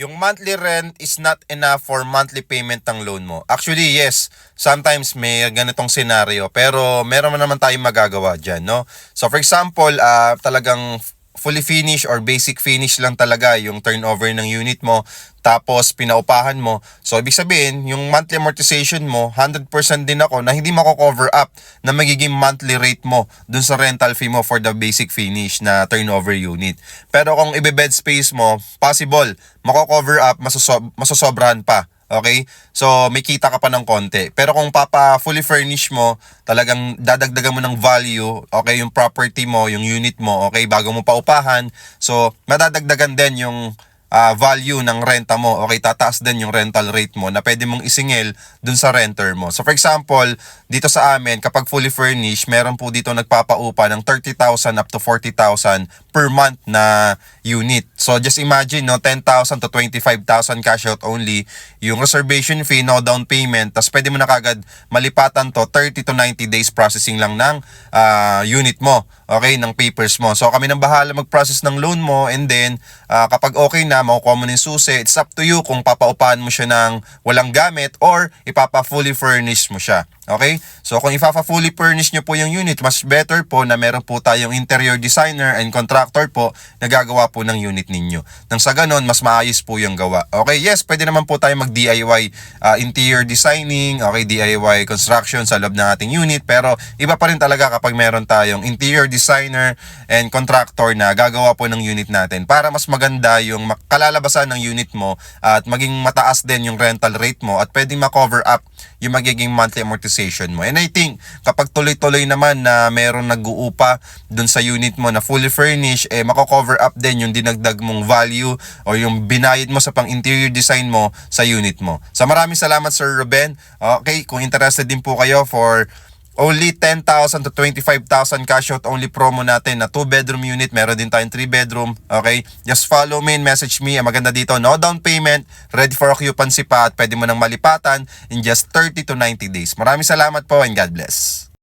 yung monthly rent is not enough for monthly payment ng loan mo. Actually, yes, sometimes may ganitong scenario, pero meron naman tayong magagawa dyan, no? So for example, talagang fully finish or basic finish lang talaga yung turnover ng unit mo, tapos pinaupahan mo. So ibig sabihin, yung monthly amortization mo, 100% din ako na hindi mako-cover up na magiging monthly rate mo dun sa rental fee mo for the basic finish na turnover unit. Pero kung ibe-bed space mo, possible, mako-cover up, masosobrahan pa. Okay? So, may kita ka pa ng konti. Pero kung fully furnish mo, talagang dadagdagan mo ng value, okay, yung property mo, yung unit mo, okay, bago mo paupahan. So, madadagdagan din yung value ng renta mo. Okay, tataas din yung rental rate mo na pwede mong isingil dun sa renter mo. So, for example, dito sa amin, kapag fully furnished, meron po dito nagpapaupa ng 30,000 up to 40,000 per month na unit. So, just imagine, no, 10,000 to 25,000 cash out only. Yung reservation fee, no down payment, tas pwede mo na kagad malipatan to 30 to 90 days processing lang ng unit mo. Okay, ng papers mo. So, kami nang bahala mag-process ng loan mo, and then, kapag okay na, makukuha mo ng susi, it's up to you kung papaupahan mo siya ng walang gamit or ipapa-fully furnish mo siya. Okay? So, kung ipapa-fully furnish nyo po yung unit, mas better po na meron po tayong interior designer and contractor po na gagawa po ng unit ninyo. Nang sa ganon, mas maayos po yung gawa. Okay? Yes, pwede naman po tayo mag-DIY interior designing, okay, DIY construction sa loob ng ating unit, pero iba pa rin talaga kapag meron tayong interior designer and contractor na gagawa po ng unit natin para mas maganda yung kalalabasan ng unit mo at maging mataas din yung rental rate mo at pwedeng ma-cover up yung magiging monthly amortization mo. And I think kapag tuloy-tuloy naman na meron nag-uupa dun sa unit mo na fully furnished, mako-cover up din yung dinagdag mong value o yung binayad mo sa pang-interior design mo sa unit mo. So maraming salamat, Sir Ruben. Okay, kung interested din po kayo for only 10,000 to 25,000 cash out only promo natin na 2-bedroom unit. Meron din tayong 3-bedroom. Okay? Just follow me and message me. Ang maganda dito, no down payment, ready for occupancy pa at pwede mo nang malipatan in just 30 to 90 days. Maraming salamat po and God bless.